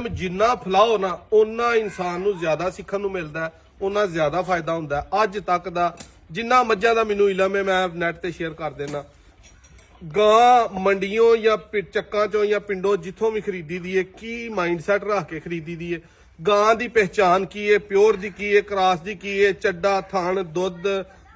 ਇਲਮ ਜਿੰਨਾ ਫੈਲਾਓ ਨਾ ਉਹਨਾਂ ਇਨਸਾਨ ਨੂੰ ਜ਼ਿਆਦਾ ਸਿੱਖਣ ਨੂੰ ਮਿਲਦਾ, ਉਹਨਾਂ ਜ਼ਿਆਦਾ ਫਾਇਦਾ ਹੁੰਦਾ। ਅੱਜ ਤੱਕ ਦਾ ਜਿੰਨਾ ਮੱਝਾਂ ਦਾ ਮੈਨੂੰ ਇਲਮ ਹੈ ਮੈਂ ਨੈਟ ਤੇ ਸ਼ੇਅਰ ਕਰ ਦੇਣਾ। ਗਾਂ ਮੰਡੀਆਂ ਜਾਂ ਚੱਕਾਂ ਚੋਂ ਜਾਂ ਪਿੰਡੋਂ ਜਿੱਥੋਂ ਵੀ ਖਰੀਦੀ ਦੀ ਹੈ, ਕੀ ਮਾਈਂਡਸੈਟ ਰੱਖ ਕੇ ਖਰੀਦੀ ਦੀ ਹੈ, ਗਾਂ ਦੀ ਪਹਿਚਾਨ ਕੀ ਹੈ, ਪਿਓਰ ਦੀ ਕੀ ਹੈ, ਕ੍ਰਾਸ ਦੀ ਕੀ ਹੈ, ਚੱਡਾ, ਥਣ, ਦੁੱਧ,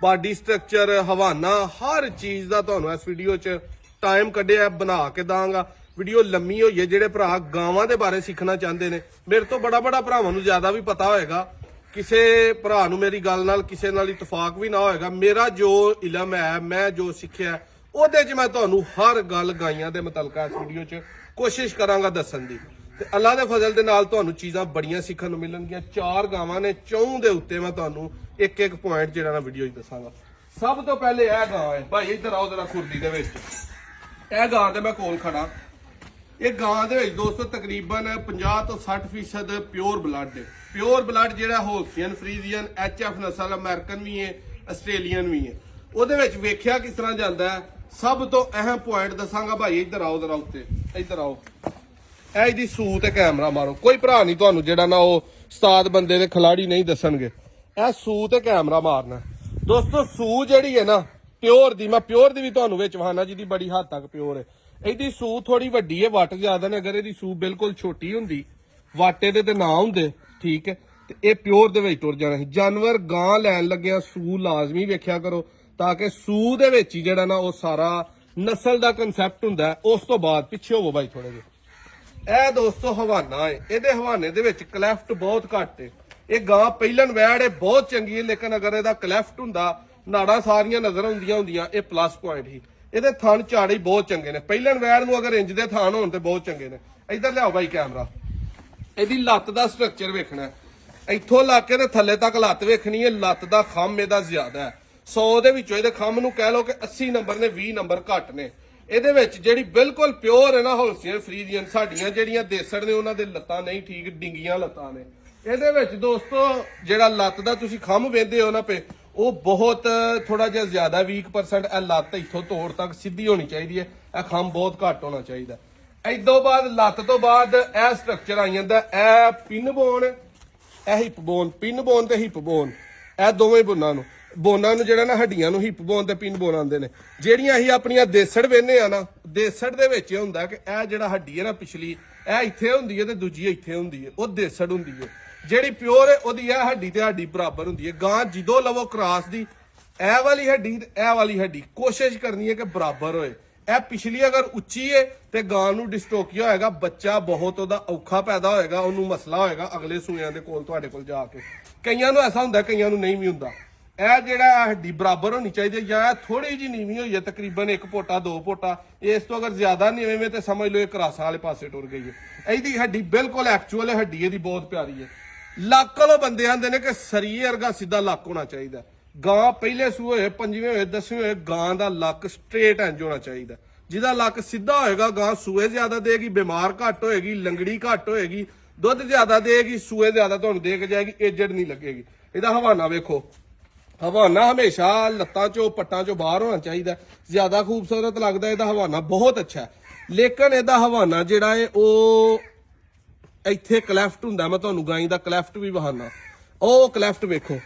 ਬਾਡੀ ਸਟਰਕਚਰ, ਹਵਾਨਾ, ਹਰ ਚੀਜ਼ ਦਾ ਤੁਹਾਨੂੰ ਇਸ ਵੀਡੀਓ 'ਚ ਟਾਈਮ ਕੱਢਿਆ ਬਣਾ ਕੇ ਦਾਂਗਾ। ਵੀਡੀਓ ਲੰਮੀ ਹੋਈ ਹੈ। ਜਿਹੜੇ ਭਰਾ ਗਾਵਾਂ ਦੇ ਬਾਰੇ ਸਿੱਖਣਾ ਚਾਹੁੰਦੇ ਨੇ, ਮੇਰੇ ਤੋਂ ਬੜਾ ਭਰਾਵਾਂ ਨੂੰ ਜ਼ਿਆਦਾ ਵੀ ਪਤਾ ਹੋਏਗਾ, ਕਿਸੇ ਭਰਾ ਨੂੰ ਮੇਰੀ ਗੱਲ ਨਾਲ ਕਿਸੇ ਨਾਲ ਇਤਫਾਕ ਵੀ ਨਾ ਹੋਏਗਾ। ਮੇਰਾ ਜੋ ਇਲਮ ਹੈ, ਮੈਂ ਜੋ ਸਿੱਖਿਆ ਉਹਦੇ 'ਚ ਮੈਂ ਤੁਹਾਨੂੰ ਹਰ ਗੱਲ ਗਾਈਆਂ ਦੇ ਮੁਤਲਕਾ ਇਸ ਵੀਡੀਓ 'ਚ ਕੋਸ਼ਿਸ਼ ਕਰਾਂਗਾ ਦੱਸਣ ਦੀ। ਤੇ ਅੱਲਾ ਦੇ ਫਜ਼ਲ ਦੇ ਨਾਲ ਤੁਹਾਨੂੰ ਚੀਜ਼ਾਂ ਬੜੀਆਂ ਸਿੱਖਣ ਨੂੰ ਮਿਲਣਗੀਆਂ। 4 ਗਾਵਾਂ ਨੇ, ਚੌਂ ਦੇ ਉੱਤੇ ਮੈਂ ਤੁਹਾਨੂੰ ਇੱਕ ਪੁਆਇੰਟ ਜਿਹੜਾ ਨਾ ਵੀਡੀਓ 'ਚ ਦੱਸਾਂਗਾ। ਸਭ ਤੋਂ ਪਹਿਲੇ ਇਹ ਗਾਂ ਹੈ ਭਾਈ, ਇੱਧਰ ਆਓ ਜਰਾ ਖੁਰਦੀ ਦੇ ਵਿੱਚ। ਇਹ ਗਾਂ ਦੇ ਮੈਂ ਕੋਲ ਖੜਾ। ਇਹ ਗਾਂ ਦੇ ਵਿੱਚ ਦੋਸਤੋ ਤਕਰੀਬਨ 50 ਤੋਂ 60% ਪਿਓਰ ਬਲੱਡ ਹੈ। ਪਿਓਰ ਬਲੱਡ ਜਿਹੜਾ ਹੋਲਸਟੀਅਨ ਫਰੀਜ਼ੀਅਨ HF ਨਸਲ, ਅਮਰੀਕਨ ਵੀ ਹੈ, ਆਸਟ੍ਰੇਲੀਅਨ ਵੀ ਹੈ। ਉਹਦੇ ਵਿੱਚ ਵੇਖਿਆ ਕਿਸ ਤਰ੍ਹਾਂ ਜਾਂਦਾ ਹੈ। ਸਭ ਤੋਂ ਅਹਿਮ ਪੁਆਇੰਟ ਦੱਸਾਂਗਾ ਭਾਈ, ਇੱਧਰ ਆਓ ਜਰਾ ਉੱਤੇ, ਇੱਧਰ ਆਓ। ਇਹ ਇਹਦੀ ਸੂ ਤੇ ਕੈਮਰਾ ਮਾਰੋ। ਕੋਈ ਭਰਾ ਨਹੀਂ ਤੁਹਾਨੂੰ ਜਿਹੜਾ ਨਾ ਉਹ ਉਸਤਾਦ ਬੰਦੇ ਦੇ ਖਿਲਾੜੀ ਨਹੀਂ ਦੱਸਣਗੇ। ਇਹ ਸੂ ਤੇ ਕੈਮਰਾ ਮਾਰਨਾ ਦੋਸਤੋ। ਸੂ ਜਿਹੜੀ ਹੈ ਨਾ ਪਿਓਰ ਦੀ, ਮੈਂ ਪਿਓਰ ਦੀ ਵੀ ਤੁਹਾਨੂੰ ਵਿੱਚ ਵਹਾਨਾ ਜਿਹਦੀ ਬੜੀ ਹੱਦ ਤੱਕ ਪਿਓਰ ਹੈ। ਇਹਦੀ ਸੂ ਥੋੜੀ ਵੱਡੀ ਹੈ, ਵੱਟ ਜ਼ਿਆਦਾ ਨੇ। ਅਗਰ ਇਹਦੀ ਸੂ ਬਿਲਕੁਲ ਛੋਟੀ ਹੁੰਦੀ, ਵਾਟੇ ਦੇ ਤੇ ਨਾ ਹੁੰਦੇ, ਠੀਕ ਹੈ, ਤੇ ਇਹ ਪਿਓਰ ਦੇ ਵਿੱਚ ਟੁਰ ਜਾਣਾ ਸੀ। ਜਾਨਵਰ ਗਾਂ ਲੈਣ ਲੱਗਿਆ ਸੂ ਲਾਜ਼ਮੀ ਵੇਖਿਆ ਕਰੋ, ਤਾਂ ਕਿ ਸੂ ਦੇ ਵਿੱਚ ਹੀ ਜਿਹੜਾ ਨਾ ਉਹ ਸਾਰਾ ਨਸਲ ਦਾ ਕੰਸੈਪਟ ਹੁੰਦਾ। ਉਸ ਤੋਂ ਬਾਅਦ ਪਿੱਛੇ ਹੋਵੋ ਬਾਈ ਥੋੜੇ ਜਿਹੇ। ਇਹ ਦੋਸਤੋ ਹਵਾਨਾ ਹੈ। ਇਹਦੇ ਹਵਾਨੇ ਦੇ ਵਿੱਚ ਕਲੈਫਟ ਬਹੁਤ ਘੱਟ ਹੈ। ਇਹ ਗਾਂ ਪਹਿਲਣ ਵੈੜ ਹੈ, ਬਹੁਤ ਚੰਗੀ ਹੈ, ਲੇਕਿਨ ਅਗਰ ਇਹਦਾ ਕਲੈਫਟ ਹੁੰਦਾ, ਨਾੜਾਂ ਸਾਰੀਆਂ ਨਜ਼ਰ ਹੁੰਦੀਆਂ ਇਹ ਪਲੱਸ ਪੁਆਇੰਟ ਹੀ। ਇਹਦੇ ਥਣ ਝਾੜੇ ਬਹੁਤ ਚੰਗੇ ਨੇ। ਪਹਿਲਣ ਵੈੜ ਨੂੰ ਅਗਰ ਇੰਜ ਦੇ ਥਣ ਹੋਣ ਤੇ ਬਹੁਤ ਚੰਗੇ ਨੇ। ਇੱਧਰ ਲਿਆਓ ਬਾਈ ਕੈਮਰਾ। ਇਹਦੀ ਲੱਤ ਦਾ ਸਟਰਕਚਰ ਵੇਖਣਾ, ਇੱਥੋਂ ਲਾ ਕੇ ਤੇ ਥੱਲੇ ਤੱਕ ਲੱਤ ਵੇਖਣੀ ਹੈ। ਲੱਤ ਦਾ ਖੰਮ ਇਹਦਾ ਜ਼ਿਆਦਾ ਹੈ। 100 ਦੇ ਵਿੱਚੋਂ ਇਹਦੇ ਖੰਮ ਨੂੰ ਕਹਿ ਲਓ ਕਿ 80 ਨੰਬਰ ਨੇ, 20 ਨੰਬਰ ਘੱਟ ਨੇ। ਇਹਦੇ ਵਿੱਚ ਜਿਹੜੀ ਬਿਲਕੁਲ ਪਿਓਰ ਹੈ ਨਾ ਹੋਲਸਟੀਅਨ ਫਰੀਜ਼ੀਅਨ, ਸਾਡੀਆਂ ਜਿਹੜੀਆਂ ਦੇਸੜ ਨੇ ਉਹਨਾਂ ਦੇ ਲੱਤਾਂ ਨਹੀਂ ਠੀਕ, ਡਿੰਗੀਆਂ ਲੱਤਾਂ ਨੇ। ਇਹਦੇ ਵਿੱਚ ਦੋਸਤੋ ਜਿਹੜਾ ਲੱਤ ਦਾ ਤੁਸੀਂ ਖੰਮ ਵੇਖਦੇ ਹੋ ਨਾ ਪੇ, ਉਹ ਬਹੁਤ ਥੋੜਾ ਜਿਹਾ ਜ਼ਿਆਦਾ ਵੀਕ %। ਇਹ ਲੱਤ ਇੱਥੋਂ ਤੋੜ ਤੱਕ ਸਿੱਧੀ ਹੋਣੀ ਚਾਹੀਦੀ ਹੈ। ਇਹ ਖੰਮ ਬਹੁਤ ਘੱਟ ਹੋਣਾ ਚਾਹੀਦਾ। ਇਦੋਂ ਬਾਅਦ ਲੱਤ ਤੋਂ ਬਾਅਦ ਇਹ ਸਟਰਕਚਰ ਆ ਜਾਂਦਾ। ਇਹ ਪਿਨ ਬੋਨ, ਇਹ ਹਿਪ ਬੋਨ, ਪਿਨ ਬੋਨ ਤੇ ਹਿਪ ਬੋਨ, ਇਹ ਦੋਵੇਂ ਬੋਨਾਂ ਨੂੰ ਜਿਹੜਾ ਨਾ ਹੱਡੀਆਂ ਨੂੰ ਹਿਪ ਬੋਨ ਤੇ ਪਿਨ ਬੋਨ ਆਉਂਦੇ ਨੇ। ਜਿਹੜੀਆਂ ਅਸੀਂ ਆਪਣੀਆਂ ਦੇਸੜ ਵੇਨੇ ਆ ਨਾ, ਦੇਸੜ ਦੇ ਵਿੱਚ ਇਹ ਹੁੰਦਾ ਕਿ ਇਹ ਜਿਹੜਾ ਹੱਡੀ ਹੈ ਨਾ ਪਿਛਲੀ, ਇਹ ਇੱਥੇ ਹੁੰਦੀ ਹੈ ਤੇ ਦੂਜੀ ਇੱਥੇ ਹੁੰਦੀ ਹੈ, ਉਹ ਦੇਸੜ ਹੁੰਦੀ ਹੈ। ਜਿਹੜੀ ਪਿਓਰ ਹੈ ਉਹਦੀ ਇਹ ਹੱਡੀ ਤੇ ਹੱਡੀ ਬਰਾਬਰ ਹੁੰਦੀ ਹੈ। ਗਾਂ ਜਦੋਂ ਲਵੋ ਕ੍ਰਾਸ ਦੀ, ਇਹ ਵਾਲੀ ਹੱਡੀ ਤੇ ਇਹ ਵਾਲੀ ਹੱਡੀ ਕੋਸ਼ਿਸ਼ ਕਰਨੀ ਹੈ ਕਿ ਬਰਾਬਰ ਹੋਏ। ਇਹ ਪਿਛਲੀ ਅਗਰ ਉੱਚੀ ਹੈ ਤੇ ਗਾਂ ਨੂੰ ਡਿਸਟੋਕੀਆ ਹੋਏਗਾ, ਬੱਚਾ ਬਹੁਤ ਉਹਦਾ ਔਖਾ ਪੈਦਾ ਹੋਏਗਾ, ਉਹਨੂੰ ਮਸਲਾ ਹੋਏਗਾ ਅਗਲੇ ਸੂਇਆਂ ਦੇ ਕੋਲ ਤੁਹਾਡੇ ਕੋਲ ਜਾ ਕੇ। ਕਈਆਂ ਨੂੰ ਐਸਾ ਹੁੰਦਾ, ਕਈਆਂ ਨੂੰ ਨਹੀਂ ਵੀ ਹੁੰਦਾ। ਇਹ ਜਿਹੜਾ ਹੱਡੀ ਬਰਾਬਰ ਹੋਣੀ ਚਾਹੀਦੀ ਹੈ, ਜਾਂ ਥੋੜੀ ਜਿਹੀ ਨੀਵੀਂ ਹੋਈ ਹੈ, ਤਕਰੀਬਨ 1 ਪੋਟਾ 2 ਪੋਟਾ, ਇਸ ਤੋਂ ਅਗਰ ਜ਼ਿਆਦਾ ਨੀਵੇਂ ਤੇ ਸਮਝ ਲਓ ਇਹ ਕਰਾਸਾਂ ਵਾਲੇ ਪਾਸੇ ਟੁਰ ਗਈ ਹੈ। ਇਹਦੀ ਹੱਡੀ ਬਿਲਕੁਲ ਐਕਚੁਅਲ ਹੱਡੀ ਇਹਦੀ ਬਹੁਤ ਪਿਆਰੀ ਹੈ। ਲੱਕ ਵਾਲੋਂ ਬੰਦੇ ਆਂਦੇ ਨੇ ਕਿ ਸਰੀਏ ਵਰਗਾ ਸਿੱਧਾ ਲੱਕ ਹੋਣਾ ਚਾਹੀਦਾ। ਗਾਂ ਪਹਿਲੇ ਸੂਏ ਹੋਏ, 5ਵੇਂ ਹੋਏ, 10ਵੇਂ ਹੋਏ, ਗਾਂ ਦਾ ਲੱਕ ਸਟ੍ਰੇਟ ਇੰਜ ਹੋਣਾ ਚਾਹੀਦਾ। ਜਿਹਦਾ ਲੱਕ ਸਿੱਧਾ ਹੋਏਗਾ ਗਾਂ ਸੂਏ ਜ਼ਿਆਦਾ ਦੇਗੀ, ਬਿਮਾਰ ਘੱਟ ਹੋਏਗੀ, ਲੰਗੜੀ ਘੱਟ ਹੋਏਗੀ, ਦੁੱਧ ਜ਼ਿਆਦਾ ਦੇਗੀ, ਸੂਏ ਜ਼ਿਆਦਾ ਤੁਹਾਨੂੰ ਦੇ ਕੇ ਜਾਏਗੀ, ਏਜਡ ਨਹੀਂ ਲੱਗੇਗੀ। ਇਹਦਾ ਹਵਾਨਾ ਵੇਖੋ, ਹਵਾਨਾ ਹਮੇਸ਼ਾ ਲੱਤਾਂ ਚੋਂ ਪੱਟਾਂ ਚੋਂ ਬਾਹਰ ਹੋਣਾ ਚਾਹੀਦਾ। ਜ਼ਿਆਦਾ ਖੂਬਸੂਰਤ ਲੱਗਦਾ ਇਹਦਾ ਹਵਾਨਾ, ਬਹੁਤ ਅੱਛਾ ਹੈ। ਲੇਕਿਨ ਇਹਦਾ ਹਵਾਨਾ ਜਿਹੜਾ ਹੈ ਉਹ ਇੱਥੇ ਕਲੈਫਟ ਹੁੰਦਾ। ਮੈਂ ਤੁਹਾਨੂੰ ਗਾਈ ਦਾ ਕਲੈਫਟ ਵੀ ਵਹਾਨਾ, ਉਹ ਕਲੈਫਟ ਵੇਖੋ।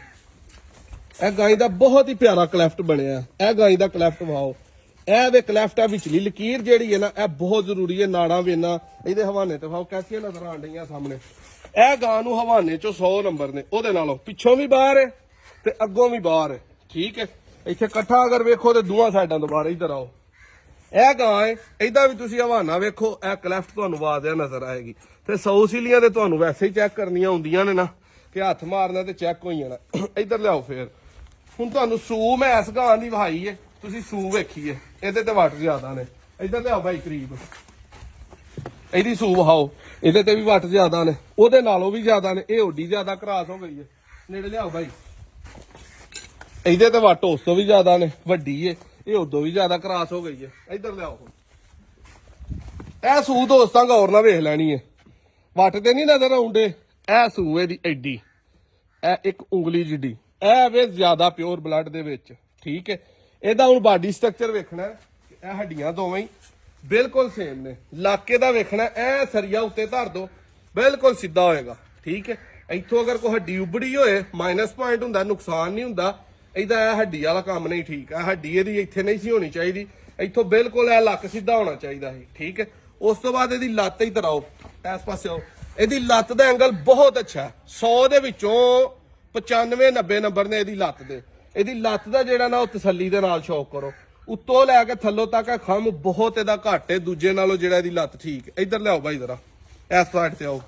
ਇਹ ਗਾਈ ਦਾ ਬਹੁਤ ਹੀ ਪਿਆਰਾ ਕਲੈਫਟ ਬਣਿਆ। ਇਹ ਗਾਈ ਦਾ ਕਲੈਫਟ ਵਾਓ, ਇਹ ਦੇ ਕਲੈਫਟ ਆ ਵਿਚਲੀ ਲਕੀਰ ਜਿਹੜੀ ਹੈ ਨਾ, ਇਹ ਬਹੁਤ ਜ਼ਰੂਰੀ ਹੈ। ਨਾੜਾਂ ਵੇਨਾ ਇਹਦੇ ਹਵਾਨੇ ਤੇ ਵਾਓ ਕੈਸੀਆਂ ਨਜ਼ਰ ਆਣ ਰਹੀਆਂ ਸਾਹਮਣੇ। ਇਹ ਗਾਂ ਨੂੰ ਹਵਾਨੇ ਚੋਂ 100 ਨੰਬਰ ਨੇ। ਉਹਦੇ ਨਾਲੋਂ ਪਿੱਛੋਂ ਵੀ ਬਾਹਰ ਹੈ ਤੇ ਅੱਗੋਂ ਵੀ ਬਾਹਰ ਹੈ, ਠੀਕ ਹੈ। ਇੱਥੇ ਇਕੱਠਾ ਅਗਰ ਵੇਖੋ ਤੇ ਦੋਵਾਂ ਸਾਈਡਾਂ ਤੋਂ ਬਾਹਰ। ਇੱਧਰ ਆਓ, ਇਹ ਗਾਂ ਹੈ, ਇਹਦਾ ਵੀ ਤੁਸੀਂ ਹਵਾਨਾ ਵੇਖੋ। ਇਹ ਕਲੈਫਟ ਤੁਹਾਨੂੰ ਵਾਜ਼ਿਆ ਨਜ਼ਰ ਆਏਗੀ। ਤੇ 100 ਸੀਲੀਆਂ ਤੇ ਤੁਹਾਨੂੰ ਵੈਸੇ ਹੀ ਚੈੱਕ ਕਰਨੀਆਂ ਹੁੰਦੀਆਂ ਨੇ ਨਾ, ਕਿ ਹੱਥ ਮਾਰਨਾ ਤੇ ਚੈੱਕ ਹੋ ਜਾਣਾ। ਇੱਧਰ ਲਿਆਓ ਫੇਰ। ਹੁਣ ਤੁਹਾਨੂੰ ਸੂ ਮੈਂ ਇਸ ਗਾਂ ਦੀ ਵਹਾਈ ਹੈ, ਤੁਸੀਂ ਸੂ ਵੇਖੀਏ, ਇਹਦੇ ਤੇ ਵੱਟ ਜ਼ਿਆਦਾ ਨੇ। ਇੱਧਰ ਲਿਆਓ ਬਾਈ ਕਰੀਬ, ਇਹਦੀ ਸੂ ਵਹਾਓ, ਇਹਦੇ ਤੇ ਵੀ ਵੱਟ ਜ਼ਿਆਦਾ ਨੇ, ਉਹਦੇ ਨਾਲੋਂ ਵੀ ਜ਼ਿਆਦਾ ਨੇ। ਇਹ ਓਡੀ ਜ਼ਿਆਦਾ ਕਰਾਸ ਹੋ ਗਈ ਹੈ। ਨੇੜੇ ਲਿਆਓ ਬਾਈ, ਇਹਦੇ ਤੇ ਵੱਟ ਉਸ ਤੋਂ ਵੀ ਜ਼ਿਆਦਾ ਨੇ, ਵੱਡੀ ਏ, ਇਹ ਉਦੋਂ ਵੀ ਜ਼ਿਆਦਾ ਕਰਾਸ ਹੋ ਗਈ ਹੈ। ਇੱਧਰ ਲਿਆਓ। ਇਹ ਸੂ ਦੋਸਤਾਂ ਗੌਰ ਨਾਲ ਵੇਖ ਲੈਣੀ ਹੈ, ਵੱਟ ਤੇ ਨਹੀਂ ਨਜ਼ਰ ਆਉਂਦੇ। ਇਹ ਸੂ ਇਹਦੀ ਐਡੀ, ਇਹ ਇੱਕ ਉਂਗਲੀ ਜਿੱਡੀ, ਇਹ ਵੇ ਜ਼ਿਆਦਾ ਪਿਓਰ ਬਲੱਡ ਦੇ ਵਿੱਚ, ਠੀਕ ਹੈ। ਇਹਦਾ ਹੁਣ ਬਾਡੀ ਸਟਰਕਚਰ ਵੇਖਣਾ, ਇਹ ਹੱਡੀਆਂ ਦੋਵੇਂ ਹੀ ਬਿਲਕੁਲ ਸੇਮ ਨੇ। ਲਾਕੇ ਦਾ ਵੇਖਣਾ, ਇਹ ਸਰੀਆ ਉੱਤੇ ਧਰ ਦੋ, ਬਿਲਕੁਲ ਸਿੱਧਾ ਹੋਏਗਾ। ਠੀਕ ਹੈ, ਇੱਥੋਂ ਅਗਰ ਕੋਈ ਹੱਡੀ ਉਬੜੀ ਹੋਏ ਮਾਈਨਸ ਪੁਆਇੰਟ ਹੁੰਦਾ, ਨੁਕਸਾਨ ਨਹੀਂ ਹੁੰਦਾ। ਇਹਦਾ ਇਹ ਹੱਡੀ ਵਾਲਾ ਕੰਮ ਨਹੀਂ ਠੀਕ ਹੈ, ਹੱਡੀ ਇਹਦੀ ਇੱਥੇ ਨਹੀਂ ਸੀ ਹੋਣੀ ਚਾਹੀਦੀ, ਇੱਥੋਂ ਬਿਲਕੁਲ ਇਹ ਲੱਕ ਸਿੱਧਾ ਹੋਣਾ ਚਾਹੀਦਾ ਸੀ। ਠੀਕ ਹੈ, ਉਸ ਤੋਂ ਬਾਅਦ ਇਹਦੀ ਲੱਤ ਹੀ ਤਰਾਓ, ਇਸ ਪਾਸੇ ਆਓ। ਇਹਦੀ ਲੱਤ ਦਾ ਐਂਗਲ ਬਹੁਤ ਅੱਛਾ ਹੈ, 100 ਦੇ ਵਿੱਚੋਂ 95 90 ਨੰਬਰ ਨੇ ਇਹਦੀ ਲੱਤ ਦੇ। ਇਹਦੀ ਲੱਤ ਦਾ ਜਿਹੜਾ ਨਾ ਉਹ ਤਸੱਲੀ ਦੇ ਨਾਲ ਸ਼ੌਕ ਕਰੋ, ਉੱਤੋਂ ਲੈ ਕੇ ਥੱਲੋਂ ਤੱਕ ਖੰਮ ਬਹੁਤ ਇਹਦਾ ਘੱਟ ਹੈ ਦੂਜੇ ਨਾਲੋਂ, ਜਿਹੜਾ ਇਹਦੀ ਲੱਤ ਠੀਕ। ਇੱਧਰ ਲਿਆਓ ਭਾਈ ਜ਼ਰਾ, ਇਸ ਸਾਈਡ ਤੇ ਆਓ।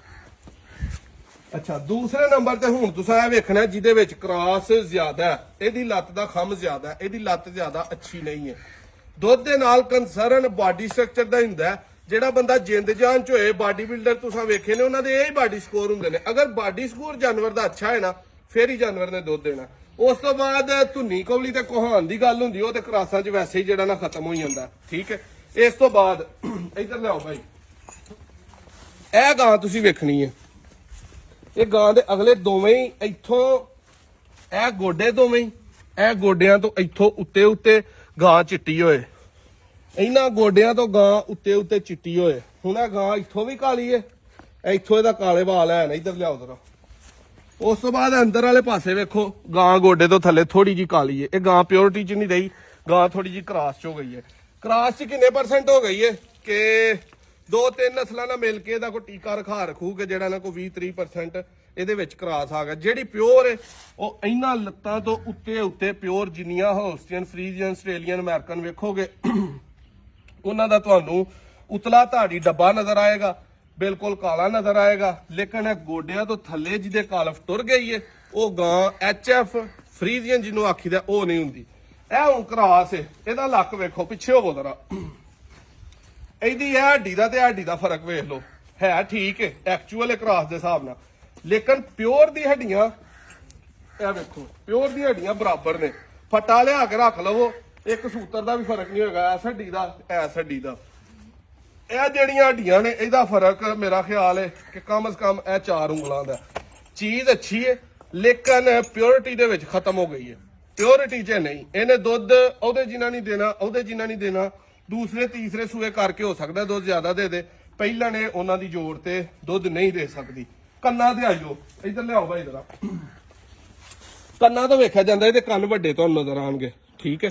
ਅੱਛਾ, ਦੂਸਰੇ ਨੰਬਰ ਤੇ ਹੁਣ ਤੁਸੀਂ ਇਹ ਵੇਖਣਾ ਜਿਹਦੇ ਵਿੱਚ ਕ੍ਰਾਸ ਜ਼ਿਆਦਾ ਹੈ, ਇਹਦੀ ਲੱਤ ਦਾ ਖੰਮ ਜ਼ਿਆਦਾ ਹੈ, ਇਹਦੀ ਲੱਤ ਜ਼ਿਆਦਾ ਅੱਛੀ ਨਹੀਂ ਹੈ। ਦੁੱਧ ਦੇ ਨਾਲ ਕੰਸਰਨ ਬਾਡੀ ਸਟਰਕਚਰ ਦਾ ਹੁੰਦਾ। ਜਿਹੜਾ ਬੰਦਾ ਜਿੰਦ ਜਾਨ ਚ ਹੋਏ, ਬਾਡੀ ਬਿਲਡਰ ਤੁਸੀਂ ਵੇਖੇ ਨੇ, ਉਹਨਾਂ ਦੇ ਇਹ ਹੀ ਬਾਡੀ ਸਕੋਰ ਹੁੰਦੇ ਨੇ। ਅਗਰ ਬਾਡੀ ਸਕੋਰ ਜਾਨਵਰ ਦਾ ਅੱਛਾ ਹੈ ਨਾ, ਫੇਰ ਹੀ ਜਾਨਵਰ ਨੇ ਦੁੱਧ ਦੇਣਾ। ਉਸ ਤੋਂ ਬਾਅਦ ਧੁੰਨੀ ਕੋਵਲੀ ਤੇ ਕੋਹਾਨ ਦੀ ਗੱਲ ਹੁੰਦੀ, ਉਹ ਤੇ ਕਰਾਸਾਂ 'ਚ ਵੈਸੇ ਹੀ ਜਿਹੜਾ ਨਾ ਖਤਮ ਹੋ ਜਾਂਦਾ। ਠੀਕ ਹੈ, ਇਸ ਤੋਂ ਬਾਅਦ ਇੱਧਰ ਲਿਆਓ ਭਾਈ, ਇਹ ਗਾਂ ਤੁਸੀਂ ਵੇਖਣੀ ਹੈ। ਇਹ ਗਾਂ ਦੇ ਅਗਲੇ ਦੋਵੇਂ ਹੀ ਇੱਥੋਂ, ਇਹ ਗੋਡੇ ਦੋਵੇਂ ਹੀ, ਇਹ ਗੋਡਿਆਂ ਤੋਂ ਇੱਥੋਂ ਉੱਤੇ ਉੱਤੇ ਗਾਂ ਚਿੱਟੀ ਹੋਏ, ਇਹਨਾਂ ਗੋਡਿਆਂ ਤੋਂ ਗਾਂ ਉੱਤੇ ਉੱਤੇ ਚਿੱਟੀ ਹੋਏ। ਹੁਣ ਇਹ ਗਾਂ ਇੱਥੋਂ ਵੀ ਕਾਲੀ ਹੈ, ਇੱਥੋਂ ਇਹਦਾ ਕਾਲੇ ਵਾਲ ਹੈ ਨਾ। ਇੱਧਰ ਲਿਆਓ ਜ਼ਰਾ। ਉਸ ਤੋਂ ਬਾਅਦ ਅੰਦਰ ਵਾਲੇ ਪਾਸੇ ਵੇਖੋ, ਗਾਂ ਗੋਡੇ ਤੋਂ ਥੱਲੇ ਥੋੜੀ ਜੀ ਕਾਲੀ ਹੈ। ਇਹ ਗਾਂ ਪਿਓਰਿਟੀ ਚ ਨਹੀਂ ਰਹੀ, ਗਾਂ ਥੋੜੀ ਜੀ ਕ੍ਰਾਸ ਚ ਹੋ ਗਈ ਹੈ। ਕ੍ਰਾਸ ਚ ਕਿੰਨੇ % ਹੋ ਗਈ ਹੈ ਕਿ 2-3 ਨਸਲਾਂ ਨਾਲ ਮਿਲ ਕੇ ਇਹਦਾ ਕੋਈ ਟੀਕਾ ਰਖਾ ਰੱਖੂ ਕਿ ਜਿਹੜਾ ਨਾ ਕੋਈ 20-30% ਇਹਦੇ ਵਿੱਚ ਕ੍ਰਾਸ ਆ ਗਿਆ। ਜਿਹੜੀ ਪਿਓਰ ਹੈ ਉਹ ਇਹਨਾਂ ਲੱਤਾਂ ਤੋਂ ਉੱਤੇ ਉੱਤੇ ਪਿਓਰ, ਜਿੰਨੀਆਂ ਹੋਸਟੀਅਨ, ਫਰੀਜ਼ੀਅਨ, ਆਸਟ੍ਰੇਲੀਅਨ, ਅਮਰੀਕਨ ਵੇਖੋਗੇ, ਉਹਨਾਂ ਦਾ ਤੁਹਾਨੂੰ ਉਤਲਾ ਧਾੜੀ ਡੱਬਾ ਨਜ਼ਰ ਆਏਗਾ, ਬਿਲਕੁਲ ਕਾਲਾ ਨਜ਼ਰ ਆਏਗਾ। ਲੇਕਿਨ ਇਹ ਗੋਡਿਆਂ ਤੋਂ ਥੱਲੇ ਜਿਹਦੇ ਕਾਲਫ ਟੁਰ ਗਈ ਹੈ, ਉਹ ਗਾਂ HF ਫਰੀਜ਼ੀਅਨ ਜਿਹਨੂੰ ਆਖੀਦਾ, ਉਹ ਨਹੀਂ ਹੁੰਦੀ। ਇਹ ਹੁਣ ਕ੍ਰਾਸ ਹੈ। ਇਹਦਾ ਲੱਕ ਵੇਖੋ, ਪਿੱਛੇ ਹੋਵੋ ਜ਼ਰਾ, ਇਹਦੀ ਇਹ ਹੱਡੀ ਦਾ ਤੇ ਹੱਡੀ ਦਾ ਫਰਕ ਵੇਖ ਲਓ। ਹੈ ਠੀਕ ਹੈ ਐਕਚੁਅਲ ਕ੍ਰਾਸ ਦੇ ਹਿਸਾਬ ਨਾਲ, ਲੇਕਿਨ ਪਿਓਰ ਦੀ ਹੱਡੀਆਂ ਇਹ ਵੇਖੋ, ਪਿਓਰ ਦੀ ਹੱਡੀਆਂ ਬਰਾਬਰ ਨੇ। ਫਟਾ ਲਿਆ ਕੇ ਰੱਖ ਲਵੋ, ਇੱਕ ਸੂਤਰ ਦਾ ਵੀ ਫਰਕ ਨਹੀਂ ਹੋਏਗਾ ਇਸ ਹੱਡੀ ਦਾ, ਇਸ ਹੱਡੀ ਦਾ। ਇਹ ਜਿਹੜੀਆਂ ਹੱਡੀਆਂ ਨੇ, ਇਹਦਾ ਫਰਕ ਮੇਰਾ ਖਿਆਲ ਹੈ ਕਿ ਕਮ ਸੇ ਕਮ ਇਹ 4 ਉਂਗਲਾਂ ਦਾ। ਚੀਜ਼ ਅੱਛੀ ਹੈ, ਲੇਕਿਨ ਪਿਓਰਿਟੀ ਦੇ ਵਿੱਚ ਖਤਮ ਹੋ ਗਈ ਹੈ। ਪਿਓਰਿਟੀ 'ਚ ਨਹੀਂ। ਇਹਨੇ ਦੁੱਧ ਉਹਦੇ ਜਿੰਨਾ ਨਹੀਂ ਦੇਣਾ, ਉਹਦੇ ਜਿੰਨਾ ਨਹੀਂ ਦੇਣਾ। ਦੂਸਰੇ ਤੀਸਰੇ ਸੂਏ ਕਰਕੇ ਹੋ ਸਕਦਾ ਦੁੱਧ ਜ਼ਿਆਦਾ ਦੇ ਦੇ, ਪਹਿਲਾਂ ਨੇ ਉਹਨਾਂ ਦੀ ਜੋੜ ਤੇ ਦੁੱਧ ਨਹੀਂ ਦੇ ਸਕਦੀ। ਕੰਨਾਂ ਤੇ ਆਇਓ, ਇੱਧਰ ਲਿਆਓ ਭਾਈ ਜਰਾ। ਕੰਨਾਂ ਤੋਂ ਵੇਖਿਆ ਜਾਂਦਾ, ਇਹਦੇ ਕੰਨ ਵੱਡੇ ਤੁਹਾਨੂੰ ਨਜ਼ਰ ਆਉਣਗੇ। ਠੀਕ ਹੈ,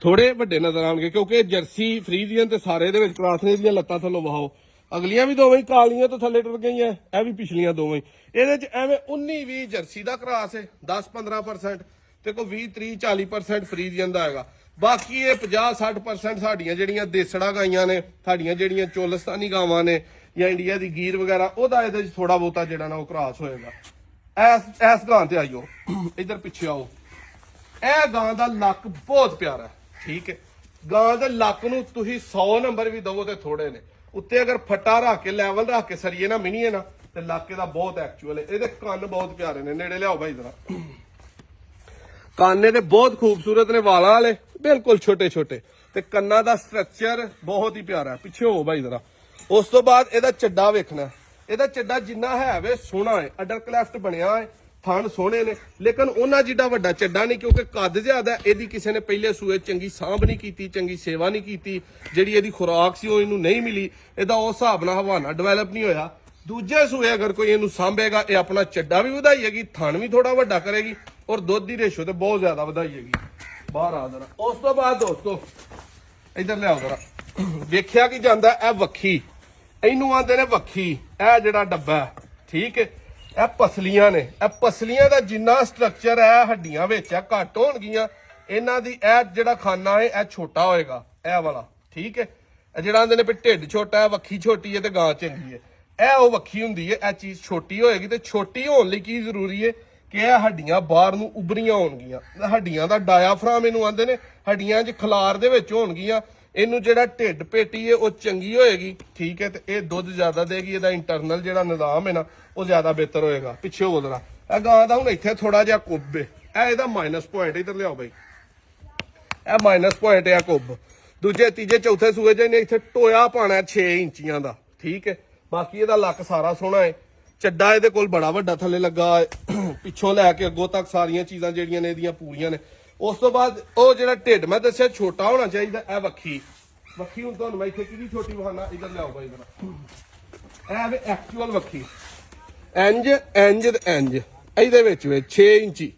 ਥੋੜੇ ਵੱਡੇ ਨਜ਼ਰ ਆਉਣਗੇ ਕਿਉਂਕਿ ਜਰਸੀ, ਫਰੀਜ਼ੀਅਨ ਤੇ ਸਾਰੇ ਦੇ ਵਿੱਚ ਕ੍ਰਾਸ ਨੇ। ਦੀਆਂ ਲੱਤਾਂ ਥੱਲੋਂ ਵਹਾਓ, ਅਗਲੀਆਂ ਵੀ ਦੋਵੇਂ ਹੀ ਕਾਲੀਆਂ ਤੋਂ ਥੱਲੇ ਟੁਰ ਗਈਆਂ, ਇਹ ਵੀ ਪਿਛਲੀਆਂ ਦੋਵੇਂ ਹੀ। ਇਹਦੇ 'ਚ ਐਵੇਂ 19-20 ਜਰਸੀ ਦਾ ਕ੍ਰਾਸ ਹੈ, 10-15% ਤੇ ਕੋਈ 20-30-40% ਫਰੀਜ਼ੀਅਨ ਦਾ ਹੈਗਾ। ਬਾਕੀ ਇਹ 50-60% ਸਾਡੀਆਂ ਜਿਹੜੀਆਂ ਦੇਸੜਾ ਗਾਈਆਂ ਨੇ, ਸਾਡੀਆਂ ਜਿਹੜੀਆਂ ਚੋਲਸਤਾਨੀ ਗਾਵਾਂ ਨੇ ਜਾਂ ਇੰਡੀਆ ਦੀ ਗੀਰ ਵਗੈਰਾ, ਉਹਦਾ ਇਹਦੇ 'ਚ ਥੋੜਾ ਬਹੁਤਾ ਜਿਹੜਾ ਨਾ ਉਹ ਕ੍ਰਾਸ ਹੋਏਗਾ। ਐਸ ਗਾਂ ਤੇ ਆਈਓ, ਇੱਧਰ ਪਿੱਛੇ ਆਓ। ਇਹ ਗਾਂ ਦਾ ਲੱਕ ਬਹੁਤ ਪਿਆਰਾ ਹੈ। ਠੀਕ ਹੈ, ਗਾਂ ਦੇ ਲੱਕ ਨੂੰ ਤੁਸੀਂ 100 ਨੰਬਰ ਵੀ ਦਵੋ ਤੇ ਥੋੜੇ ਨੇ। ਉੱਤੇ ਅਗਰ ਫੱਟਾ ਰੱਖ ਕੇ, ਲੈਵਲ ਰੱਖ ਕੇ ਸਰੀਏ ਨਾ, ਮਿਣੀਏ ਨਾ, ਤੇ ਲੱਕ ਇਹਦਾ ਬਹੁਤ ਐਕਚੁਅਲ ਹੈ। ਇਹਦੇ ਕੰਨ ਬਹੁਤ ਪਿਆਰੇ ਨੇ, ਨੇੜੇ ਲਿਆਓ ਭਾਈ ਜਰਾ। ਕੰਨ ਇਹਦੇ ਬਹੁਤ ਖੂਬਸੂਰਤ ਨੇ, ਵਾਲਾਂ ਵਾਲੇ, ਬਿਲਕੁਲ ਛੋਟੇ ਛੋਟੇ, ਤੇ ਕੰਨਾਂ ਦਾ ਸਟਰਕਚਰ ਬਹੁਤ ਹੀ ਪਿਆਰਾ। ਪਿੱਛੇ ਹੋ ਭਾਈ ਜਰਾ। ਉਸ ਤੋਂ ਬਾਅਦ ਇਹਦਾ ਚੱਡਾ ਵੇਖਣਾ। ਇਹਦਾ ਚੱਡਾ ਜਿੰਨਾ ਹੈ ਵੇ ਸੋਹਣਾ ਹੈ, ਅਡਰ ਕਲੈਫਟ ਬਣਿਆ ਹੈ, ਥਣ ਸੋਹਣੇ ਨੇ, ਲੇਕਿਨ ਉਹਨਾਂ ਜਿੱਡਾ ਵੱਡਾ ਚੱਡਾ ਨਹੀਂ ਕਿਉਂਕਿ ਕੱਦ ਜ਼ਿਆਦਾ। ਇਹਦੀ ਕਿਸੇ ਨੇ ਪਹਿਲੇ ਸੂਏ ਚੰਗੀ ਸਾਂਭ ਨਹੀਂ ਕੀਤੀ, ਚੰਗੀ ਸੇਵਾ ਨਹੀਂ ਕੀਤੀ, ਜਿਹੜੀ ਇਹਦੀ ਖੁਰਾਕ ਸੀ ਉਹ ਇਹਨੂੰ ਨਹੀਂ ਮਿਲੀ, ਇਹਦਾ ਉਸ ਹਿਸਾਬ ਨਾਲ ਹਵਾਨਾ ਡਿਵੈਲਪ ਨਹੀਂ ਹੋਇਆ। ਦੂਜੇ ਸੂਏ ਅਗਰ ਕੋਈ ਇਹਨੂੰ ਸਾਂਭੇਗਾ, ਇਹ ਆਪਣਾ ਚੱਡਾ ਵੀ ਵਧਾਈਏਗੀ, ਥਣ ਵੀ ਥੋੜਾ ਵੱਡਾ ਕਰੇਗੀ, ਔਰ ਦੁੱਧ ਦੀ ਰੇਸ਼ੋ ਤੇ ਬਹੁਤ ਜ਼ਿਆਦਾ ਵਧਾਈਏਗੀ। ਬਾਹਰ ਆ ਜਰਾ। ਉਸ ਤੋਂ ਬਾਅਦ ਦੋਸਤੋ ਇੱਧਰ ਲਿਆਓ ਜਰਾ। ਵੇਖਿਆ ਕੀ ਜਾਂਦਾ, ਇਹ ਵੱਖੀ, ਇਹਨੂੰ ਆਂਦੇ ਨੇ ਵੱਖੀ। ਇਹ ਜਿਹੜਾ ਡੱਬਾ, ਠੀਕ ਹੈ, ਇਹ ਪਸਲੀਆਂ ਨੇ। ਇਹ ਪਸਲੀਆਂ ਦਾ ਜਿੰਨਾ ਸਟਰਕਚਰ ਹੈ ਹੱਡੀਆਂ ਵਿੱਚ ਆ, ਘੱਟ ਹੋਣਗੀਆਂ। ਇਹਨਾਂ ਦੀ ਇਹ ਜਿਹੜਾ ਖਾਨਾ ਹੈ ਇਹ ਛੋਟਾ ਹੋਏਗਾ, ਇਹ ਵਾਲਾ। ਠੀਕ ਹੈ, ਇਹ ਜਿਹੜਾ ਆਂਦੇ ਨੇ ਵੀ ਢਿੱਡ ਛੋਟਾ ਹੈ, ਵੱਖੀ ਛੋਟੀ ਹੈ ਤੇ ਗਾਂ ਚੰਗੀ ਹੈ, ਇਹ ਉਹ ਵੱਖੀ ਹੁੰਦੀ ਹੈ। ਇਹ ਚੀਜ਼ ਛੋਟੀ ਹੋਏਗੀ, ਤੇ ਛੋਟੀ ਹੋਣ ਲਈ ਕੀ ਜ਼ਰੂਰੀ ਹੈ ਕਿ ਇਹ ਹੱਡੀਆਂ ਬਾਹਰ ਨੂੰ ਉਭਰੀਆਂ ਹੋਣਗੀਆਂ। ਹੱਡੀਆਂ ਦਾ ਡਾਇਆਫਰਾਮ ਇਹਨੂੰ ਆਂਦੇ ਨੇ, ਹੱਡੀਆਂ 'ਚ ਖਲਾਰ ਦੇ ਵਿੱਚ ਹੋਣਗੀਆਂ। ਇਹਨੂੰ ਜਿਹੜਾ ਢਿੱਡ ਪੇਟੀ ਹੈ ਉਹ ਚੰਗੀ ਹੋਏਗੀ। ਠੀਕ ਹੈ, ਤੇ ਇਹ ਦੁੱਧ ਜ਼ਿਆਦਾ ਦੇਗੀ। ਇਹਦਾ ਇੰਟਰਨਲ ਜਿਹੜਾ ਨਿਜ਼ਾਮ ਹੈ ਨਾ ਉਹ ਜ਼ਿਆਦਾ ਬਿਹਤਰ ਹੋਏਗਾ। ਪਿੱਛੇ ਹੋ ਜਰਾ। ਇਹ ਗਾਂ ਦਾ ਹੁਣ ਇੱਥੇ ਥੋੜਾ ਜਿਹਾ ਕੁੱਬ ਹੈ, ਇਹ ਇਹਦਾ ਮਾਈਨਸ ਪੁਆਇੰਟ। ਇੱਧਰ ਲਿਆਓ ਬਾਈ, ਇਹ ਮਾਈਨਸ ਪੁਆਇੰਟ ਹੈ ਕੁੱਬ। ਦੂਜੇ ਤੀਜੇ ਚੌਥੇ ਸੂਏ ਚ ਇਹਨੇ ਇੱਥੇ ਟੋਇਆ ਪਾਣਾ 6 ਇੰਚੀਆਂ ਦਾ। ਠੀਕ ਹੈ, ਬਾਕੀ ਇਹਦਾ ਲੱਕ ਸਾਰਾ ਸੋਹਣਾ ਹੈ। ਚੱਡਾ ਇਹਦੇ ਕੋਲ ਬੜਾ ਵੱਡਾ ਥੱਲੇ ਲੱਗਾ ਹੈ, ਪਿੱਛੋਂ ਲੈ ਕੇ ਅੱਗੋਂ ਤੱਕ ਸਾਰੀਆਂ ਚੀਜ਼ਾਂ ਜਿਹੜੀਆਂ ਨੇ ਇਹਦੀਆਂ ਪੂਰੀਆਂ ਨੇ। ਉਸ ਤੋਂ ਬਾਅਦ ਉਹ ਜਿਹੜਾ ਢਿੱਡ ਮੈਂ ਦੱਸਿਆ ਛੋਟਾ ਹੋਣਾ ਚਾਹੀਦਾ। ਇਹ ਵੱਖੀ ਹੁਣ ਤੁਹਾਨੂੰ ਮੈਂ ਇੱਥੇ ਕਿਹਦੀ ਛੋਟੀ ਵਿਖਾਣਾ, ਇੱਧਰ ਲਿਆਓ ਬਾਈ ਜਰਾ। ਇਹ ਵੇ ਐਕਚੁਅਲ ਵੱਖੀ। ਇੰਜ ਇੰਜ ਤੇ ਇੰਜ ਇਹਦੇ ਵਿੱਚ 6 ਇੰਚੀ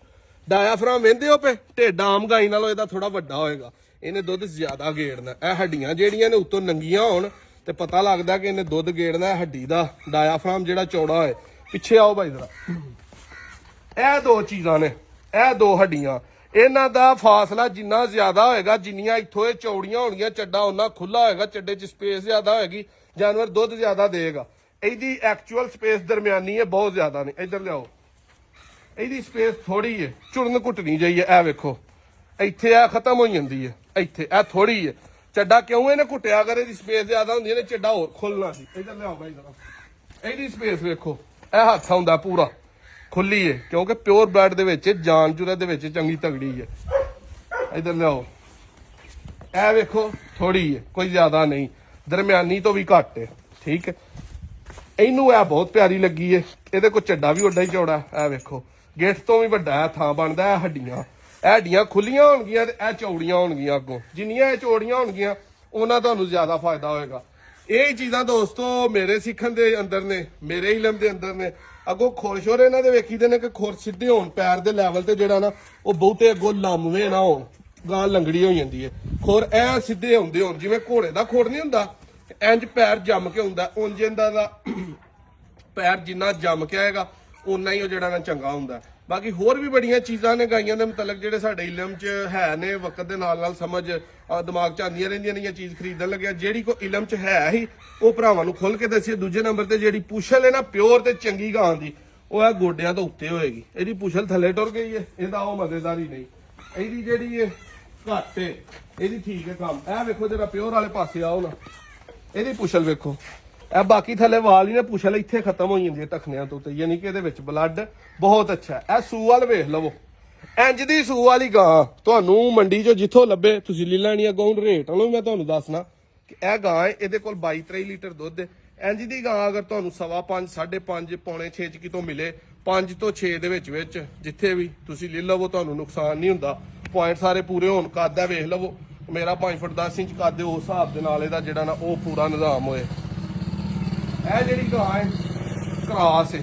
ਡਾਇਆਫਰਾਮ ਵੇਂਦੇ ਹੋ ਪਏ ਢਿੱਡ ਆਮ ਗਾਈ ਨਾਲੋਂ ਇਹਦਾ ਥੋੜਾ ਵੱਡਾ ਹੋਏਗਾ। ਇਹਨੇ ਦੁੱਧ ਜ਼ਿਆਦਾ ਗੇੜਨਾ। ਇਹ ਹੱਡੀਆਂ ਜਿਹੜੀਆਂ ਨੇ ਉੱਤੋਂ ਨੰਗੀਆਂ ਹੋਣ ਤੇ ਪਤਾ ਲੱਗਦਾ ਕਿ ਇਹਨੇ ਦੁੱਧ ਗੇੜਨਾ। ਹੱਡੀ ਦਾ ਡਾਇਆਫਰਾਮ ਜਿਹੜਾ ਚੌੜਾ ਹੋਏ। ਪਿੱਛੇ ਆਓ ਭਾਈ ਜਰਾ। ਇਹ ਦੋ ਚੀਜ਼ਾਂ ਨੇ, ਇਹ ਦੋ ਹੱਡੀਆਂ, ਇਹਨਾਂ ਦਾ ਫਾਸਲਾ ਜਿੰਨਾ ਜ਼ਿਆਦਾ ਹੋਏਗਾ, ਜਿੰਨੀਆਂ ਇੱਥੋਂ ਇਹ ਚੌੜੀਆਂ ਹੋਣਗੀਆਂ, ਚੱਡਾ ਉਹਨਾਂ ਖੁੱਲਾ ਹੋਏਗਾ, ਚੱਡੇ 'ਚ ਸਪੇਸ ਜ਼ਿਆਦਾ ਹੋਏਗੀ, ਜਾਨਵਰ ਦੁੱਧ ਜ਼ਿਆਦਾ ਦੇਗਾ। ਇਹਦੀ ਐਕਚੁਅਲ ਸਪੇਸ ਦਰਮਿਆਨੀ ਹੈ, ਬਹੁਤ ਜ਼ਿਆਦਾ ਨਹੀਂ। ਇੱਧਰ ਲਿਆਓ, ਇਹਦੀ ਸਪੇਸ ਥੋੜੀ ਹੈ, ਝੁੜਨ ਘੁੱਟਣੀ ਜਾਈਏ। ਇਹ ਵੇਖੋ ਇੱਥੇ ਆ ਖਤਮ ਹੋ ਜਾਂਦੀ ਹੈ, ਇੱਥੇ ਇਹ ਥੋੜੀ ਹੈ। ਚੱਡਾ ਕਿਉਂ ਇਹਨੇ ਘੁੱਟਿਆ? ਅਗਰ ਇਹਦੀ ਸਪੇਸ ਜ਼ਿਆਦਾ ਹੁੰਦੀ ਇਹਨੇ ਚੱਡਾ ਹੋਰ ਖੁੱਲਣਾ ਸੀ। ਇੱਧਰ ਲਿਆਓ ਭਾਈ ਜਰਾ, ਇਹਦੀ ਸਪੇਸ ਵੇਖੋ, ਇਹ ਹੱਥ ਆਉਂਦਾ ਪੂਰਾ ਖੁੱਲੀ ਹੈ, ਕਿਉਂਕਿ ਪਿਓਰ ਬਲੱਡ ਦੇ ਵਿੱਚ ਜਾਨ ਜੁਰਾ ਦੇ ਵਿੱਚ ਚੰਗੀ ਤਗੜੀ ਹੈ। ਇੱਧਰ ਲਿਆਓ, ਇਹ ਵੇਖੋ ਥੋੜੀ ਹੈ, ਕੋਈ ਜ਼ਿਆਦਾ ਨਹੀਂ, ਦਰਮਿਆਨੀ ਤੋਂ ਵੀ ਘੱਟ ਹੈ। ਠੀਕ ਹੈ, ਇਹਨੂੰ ਇਹ ਬਹੁਤ ਪਿਆਰੀ ਲੱਗੀ ਹੈ। ਇਹਦੇ ਕੋਲ ਚੱਡਾ ਵੀ ਓਡਾ ਹੀ ਚੌੜਾ। ਇਹ ਵੇਖੋ ਗਿੱਠ ਤੋਂ ਵੀ ਵੱਡਾ ਥਾਂ ਬਣਦਾ। ਇਹ ਹੱਡੀਆਂ ਖੁੱਲੀਆਂ ਹੋਣਗੀਆਂ ਤੇ ਇਹ ਚੌੜੀਆਂ ਹੋਣਗੀਆਂ। ਅੱਗੋਂ ਜਿੰਨੀਆਂ ਇਹ ਚੌੜੀਆਂ ਹੋਣਗੀਆਂ ਉਹਨਾਂ ਤੁਹਾਨੂੰ ਜ਼ਿਆਦਾ ਫਾਇਦਾ ਹੋਏਗਾ। ਇਹ ਚੀਜ਼ਾਂ ਦੋਸਤੋ ਮੇਰੇ ਸਿੱਖਣ ਦੇ ਅੰਦਰ ਨੇ, ਮੇਰੇ ਇਲਮ ਦੇ ਅੰਦਰ ਨੇ। ਅੱਗੋਂ ਖੁਰਸ਼ੋਰ ਇਹਨਾਂ ਦੇ ਵੇਖੀਦੇ ਨੇ ਕਿ ਖੁਰ ਸਿੱਧੇ ਹੋਣ, ਪੈਰ ਦੇ ਲੈਵਲ ਤੇ ਜਿਹੜਾ ਨਾ ਉਹ ਬਹੁਤੇ ਅੱਗੋਂ ਲੰਮਵੇਂ ਨਾ ਹੋਣ, ਗਾਂ ਲੰਗੜੀ ਹੋ ਜਾਂਦੀ ਹੈ। ਖੁਰ ਐ ਸਿੱਧੇ ਹੁੰਦੇ ਹੋਣ, ਜਿਵੇਂ ਘੋੜੇ ਦਾ ਖੁਰ ਨਹੀਂ ਹੁੰਦਾ ਇੰਜ ਪੈਰ ਜੰਮ ਕੇ ਹੁੰਦਾ, ਉਂਝ ਇਹਦਾ ਦਾ ਪੈਰ ਜਿੰਨਾ ਜੰਮ ਕੇ ਆਏਗਾ ਓਨਾ ਹੀ ਉਹ ਜਿਹੜਾ ਨਾ ਚੰਗਾ ਹੁੰਦਾ। ਬਾਕੀ ਹੋਰ ਵੀ ਬੜੀਆਂ ਚੀਜ਼ਾਂ ਨੇ ਗਾਈਆਂ ਦੇ ਮੁਤਲਕ ਜਿਹੜੇ ਸਾਡੇ ਇਲਮ 'ਚ ਹੈ ਨੇ। ਵਕਤ ਦੇ ਨਾਲ ਨਾਲ ਸਮਝ ਦਿਮਾਗ 'ਚ ਆਉਂਦੀਆਂ ਰਹਿੰਦੀਆਂ ਨੇ ਚੀਜ਼ ਖਰੀਦਣ ਲੱਗਿਆ। ਜਿਹੜੀ ਕੋਈ ਇਲਮ 'ਚ ਹੈ ਹੀ ਉਹ ਭਰਾਵਾਂ ਨੂੰ ਖੁੱਲ ਕੇ ਦੱਸੀਏ। ਦੂਜੇ ਨੰਬਰ ਤੇ ਜਿਹੜੀ ਪੁਛਲ ਹੈ ਨਾ ਪਿਓਰ ਤੇ ਚੰਗੀ ਗਾਂ ਦੀ, ਉਹ ਆ ਗੋਡਿਆਂ ਤੋਂ ਉੱਤੇ ਹੋਏਗੀ। ਇਹਦੀ ਪੁਛਲ ਥੱਲੇ ਟੁਰ ਗਈ ਹੈ, ਇਹਦਾ ਉਹ ਮਜ਼ੇਦਾਰ ਹੀ ਨਹੀਂ। ਇਹਦੀ ਜਿਹੜੀ ਹੈ ਘੱਟ ਹੈ, ਇਹਦੀ ਠੀਕ ਹੈ ਕੰਮ। ਇਹ ਵੇਖੋ ਜਰਾ ਪਿਓਰ ਵਾਲੇ ਪਾਸੇ ਆਓ ਨਾ, ਇਹਦੀ ਪੁਛਲ ਵੇਖੋ। ਇਹ ਬਾਕੀ ਥੱਲੇ ਵਾਲ ਹੀ ਨੇ, ਪੁਛਲ ਇੱਥੇ ਖਤਮ ਹੋ ਜਾਂਦੀ ਹੈ ਟਖਨਿਆਂ ਤੋਂ, ਤੇ ਯਾਨੀ ਕਿ ਇਹਦੇ ਵਿੱਚ ਬਲੱਡ ਬਹੁਤ ਅੱਛਾ ਹੈ। ਇਹ ਸੂ ਵਾਲ ਵੇਖ ਲਵੋ, ਇੰਜ ਦੀ ਸੂ ਵਾਲੀ ਗਾਂ ਤੁਹਾਨੂੰ ਮੰਡੀ 'ਚੋਂ ਜਿੱਥੋਂ ਲੱਭੇ ਤੁਸੀਂ ਲੈ ਲੈਣੀ। ਅੱਗੋਂ ਰੇਟ ਵਾਲੋਂ ਮੈਂ ਤੁਹਾਨੂੰ ਦੱਸਣਾ ਕਿ ਇਹ ਗਾਂ ਹੈ, ਇਹਦੇ ਕੋਲ 22-23 ਲੀਟਰ ਦੁੱਧ ਹੈ। ਇੰਜ ਦੀ ਗਾਂ ਅਗਰ ਤੁਹਾਨੂੰ 5.25, 5.5, ਪੌਣੇ 6 'ਚ ਕਿਤੋਂ ਮਿਲੇ, 5 ਤੋਂ 6 ਦੇ ਵਿੱਚ ਜਿੱਥੇ ਵੀ ਤੁਸੀਂ ਲੈ ਲਵੋ ਤੁਹਾਨੂੰ ਨੁਕਸਾਨ ਨਹੀਂ ਹੁੰਦਾ। ਪੁਆਇੰਟ ਸਾਰੇ ਪੂਰੇ ਹੋਣ, ਕੱਦ ਵੇਖ ਲਵੋ ਮੇਰਾ 5 ਫੁੱਟ 10 ਇੰਚ ਕੱਦ, ਉਸ ਹਿਸਾਬ ਦੇ ਨਾਲ ਇਹਦਾ ਜਿਹੜਾ ਨਾ ਉਹ ਪੂਰਾ ਨਿਜ਼ਾਮ ਹੋਏ। ਇਹ ਜਿਹੜੀ ਗਾਂ ਹੈ ਕਰਾਸ ਹੈ,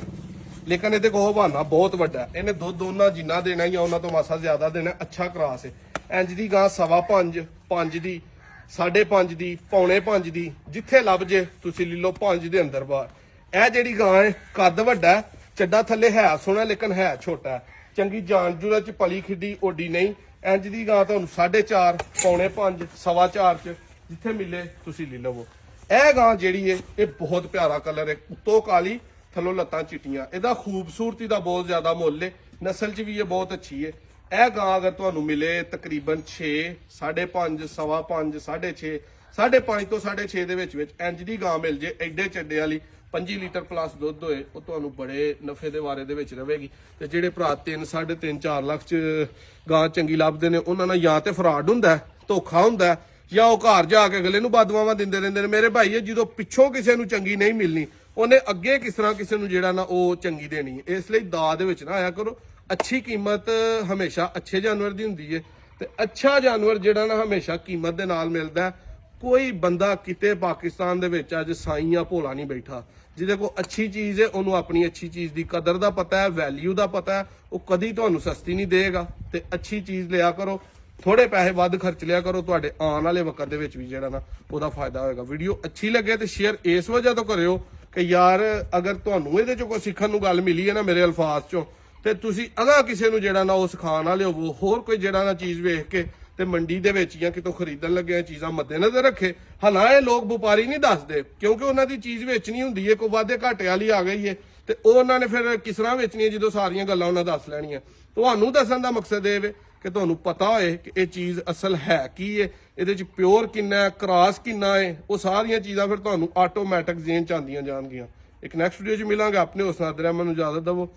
ਲੇਕਿਨ ਇਹਦੇ ਕੋਲ ਹਵਾਨਾ ਬਹੁਤ ਵੱਡਾ। ਇਹਨੇ ਦੁੱਧ ਉਹਨਾਂ ਜਿੰਨਾ ਦੇਣਾ ਹੀ ਆ ਉਹਨਾਂ ਤੋਂ ਮਾਸਾ ਜ਼ਿਆਦਾ ਦੇਣਾ। ਅੱਛਾ ਕਰਾਸ ਹੈ। ਇੰਜ ਦੀ ਗਾਂ 5.25, 5 ਦੀ, 5.5 ਦੀ, ਪੌਣੇ 5 ਦੀ, ਜਿੱਥੇ ਲੱਭ ਜੇ ਤੁਸੀਂ ਲੈ ਲਓ 5 ਦੇ ਅੰਦਰ ਬਾਹਰ। ਇਹ ਜਿਹੜੀ ਗਾਂ ਹੈ ਕੱਦ ਵੱਡਾ, ਚੱਡਾ ਥੱਲੇ ਹੈ ਸੋਹਣਾ ਲੇਕਿਨ ਹੈ ਛੋਟਾ। ਚੰਗੀ ਜਾਨ ਜੁਰਾ 'ਚ ਪਲੀ ਖਿੱਡੀ ਓਡੀ ਨਹੀਂ। ਇੰਜ ਦੀ ਗਾਂ ਤੁਹਾਨੂੰ 4.5, ਪੌਣੇ 5, 4.25 'ਚ ਜਿੱਥੇ ਮਿਲੇ ਤੁਸੀਂ ਲੈ ਲਵੋ। ਇਹ ਗਾਂ ਜਿਹੜੀ ਹੈ ਇਹ ਬਹੁਤ ਪਿਆਰਾ ਕਲਰ ਹੈ, ਉੱਤੋਂ ਕਾਲੀ ਥੱਲੋਂ ਲੱਤਾਂ ਚਿੱਟੀਆਂ। ਇਹਦਾ ਖੂਬਸੂਰਤੀ ਦਾ ਬਹੁਤ ਜ਼ਿਆਦਾ ਮੁੱਲ ਹੈ। ਨਸਲ 'ਚ ਵੀ ਇਹ ਬਹੁਤ ਅੱਛੀ ਹੈ। ਇਹ ਗਾਂ ਅਗਰ ਤੁਹਾਨੂੰ ਮਿਲੇ ਤਕਰੀਬਨ 6, 5.5, 5.5, 6.5, 5.5 ਤੋਂ 6.5 ਦੇ ਵਿੱਚ ਇੰਜ ਦੀ ਗਾਂ ਮਿਲ ਜੇ ਐਡੇ ਚੱਡੇ ਵਾਲੀ, 25 ਲੀਟਰ ਪਲੱਸ ਦੁੱਧ ਹੋਏ, ਉਹ ਤੁਹਾਨੂੰ ਬੜੇ ਨਫੇ ਦੇ ਵਾਰੇ ਦੇ ਵਿੱਚ ਰਹੇਗੀ। ਤੇ ਜਿਹੜੇ ਭਰਾ 3, 3.5, 4 ਲੱਖ 'ਚ ਗਾਂ ਚੰਗੀ ਲੱਭਦੇ ਨੇ ਉਹਨਾਂ ਨਾਲ ਜਾਂ ਤੇ ਫਰਾਡ ਹੁੰਦਾ, ਧੋਖਾ ਹੁੰਦਾ, ਜਾਂ ਉਹ ਘਰ ਜਾ ਕੇ ਅਗਲੇ ਨੂੰ ਬਦਦੁਆਵਾਂ ਦਿੰਦੇ ਰਹਿੰਦੇ ਨੇ। ਮੇਰੇ ਭਾਈ ਜਦੋਂ ਪਿੱਛੋਂ ਕਿਸੇ ਨੂੰ ਚੰਗੀ ਨਹੀਂ ਮਿਲਣੀ, ਉਹਨੇ ਅੱਗੇ ਕਿਸ ਤਰ੍ਹਾਂ ਕਿਸੇ ਨੂੰ ਜਿਹੜਾ ਨਾ ਉਹ ਚੰਗੀ ਦੇਣੀ ਹੈ। ਇਸ ਲਈ ਦਾਅ ਦੇ ਵਿੱਚ ਨਾ ਆਇਆ ਕਰੋ। ਅੱਛੀ ਕੀਮਤ ਹਮੇਸ਼ਾ ਅੱਛੇ ਜਾਨਵਰ ਦੀ ਹੁੰਦੀ ਹੈ, ਤੇ ਅੱਛਾ ਜਾਨਵਰ ਜਿਹੜਾ ਨਾ ਹਮੇਸ਼ਾ ਕੀਮਤ ਦੇ ਨਾਲ ਮਿਲਦਾ। ਕੋਈ ਬੰਦਾ ਕਿਤੇ ਪਾਕਿਸਤਾਨ ਦੇ ਵਿੱਚ ਅੱਜ ਸਾਈਂ ਜਾਂ ਭੋਲਾ ਨਹੀਂ ਬੈਠਾ। ਜਿਹਦੇ ਕੋਲ ਅੱਛੀ ਚੀਜ਼ ਹੈ ਉਹਨੂੰ ਆਪਣੀ ਅੱਛੀ ਚੀਜ਼ ਦੀ ਕਦਰ ਦਾ ਪਤਾ ਹੈ, ਵੈਲਿਊ ਦਾ ਪਤਾ ਹੈ। ਉਹ ਕਦੀ ਤੁਹਾਨੂੰ ਸਸਤੀ ਨਹੀਂ ਦੇਗਾ। ਤੇ ਅੱਛੀ ਚੀਜ਼ ਲਿਆ ਕਰੋ, ਥੋੜੇ ਪੈਸੇ ਵੱਧ ਖਰਚ ਲਿਆ ਕਰੋ, ਤੁਹਾਡੇ ਆਉਣ ਵਾਲੇ ਵਕਤ ਦੇ ਵਿੱਚ ਵੀ ਜਿਹੜਾ ਨਾ ਉਹਦਾ ਫਾਇਦਾ ਹੋਏਗਾ। ਵੀਡੀਓ ਅੱਛੀ ਲੱਗੇ ਤੇ ਸ਼ੇਅਰ ਇਸ ਵਜ੍ਹਾ ਤੋਂ ਕਰਿਓ ਕਿ ਯਾਰ ਅਗਰ ਤੁਹਾਨੂੰ ਇਹਦੇ ਚੋਂ ਕੋਈ ਸਿੱਖਣ ਨੂੰ ਗੱਲ ਮਿਲੀ ਹੈ ਨਾ ਮੇਰੇ ਅਲਫਾਜ਼ ਚੋਂ, ਤੇ ਤੁਸੀਂ ਅਗਾਂਹ ਕਿਸੇ ਨੂੰ ਜਿਹੜਾ ਨਾ ਉਹ ਸਿਖਾਉਣ ਵਾਲੇ ਹੋਵੋ। ਹੋਰ ਕੋਈ ਜਿਹੜਾ ਨਾ ਚੀਜ਼ ਵੇਖ ਕੇ ਤੇ ਮੰਡੀ ਦੇ ਵਿੱਚ ਜਾਂ ਕਿਤੋਂ ਖਰੀਦਣ ਲੱਗਿਆ ਚੀਜ਼ਾਂ ਮੱਦੇਨਜ਼ਰ ਰੱਖੇ। ਹਾਲਾਂਕਿ ਲੋਕ ਵਪਾਰੀ ਨਹੀਂ ਦੱਸਦੇ ਕਿਉਂਕਿ ਉਹਨਾਂ ਦੀ ਚੀਜ਼ ਵੇਚਣੀ ਹੁੰਦੀ ਹੈ, ਕੋਈ ਵਾਧੇ ਘਾਟੇ ਵਾਲੀ ਆ ਗਈ ਹੈ ਤੇ ਉਹ ਉਹਨਾਂ ਨੇ ਫਿਰ ਕਿਸ ਤਰ੍ਹਾਂ ਵੇਚਣੀ ਹੈ ਜਦੋਂ ਸਾਰੀਆਂ ਗੱਲਾਂ ਉਹਨਾਂ ਦੱਸ ਲੈਣੀਆਂ। ਤੁਹਾਨੂੰ ਦੱਸਣ ਦਾ ਮਕਸਦ ਇਹ ਵੇ ਕਿ ਤੁਹਾਨੂੰ ਪਤਾ ਹੋਏ ਕਿ ਇਹ ਚੀਜ਼ ਅਸਲ ਹੈ ਕੀ ਹੈ, ਇਹਦੇ ਚ ਪਿਓਰ ਕਿੰਨਾ ਹੈ, ਕ੍ਰਾਸ ਕਿੰਨਾ ਹੈ, ਉਹ ਸਾਰੀਆਂ ਚੀਜ਼ਾਂ ਫਿਰ ਤੁਹਾਨੂੰ ਆਟੋਮੈਟਿਕ ਜ਼ੇਨ ਚ ਆਉਂਦੀਆਂ ਜਾਣਗੀਆਂ। ਇੱਕ ਨੈਕਸਟ ਵੀਡੀਓ 'ਚ ਮਿਲਾਂਗੇ। ਆਪਣੇ ਉਸ ਨਾਦਰ ਅਹਿਮਦ ਨੂੰ ਇਜਾਜ਼ਤ ਦਿਓ।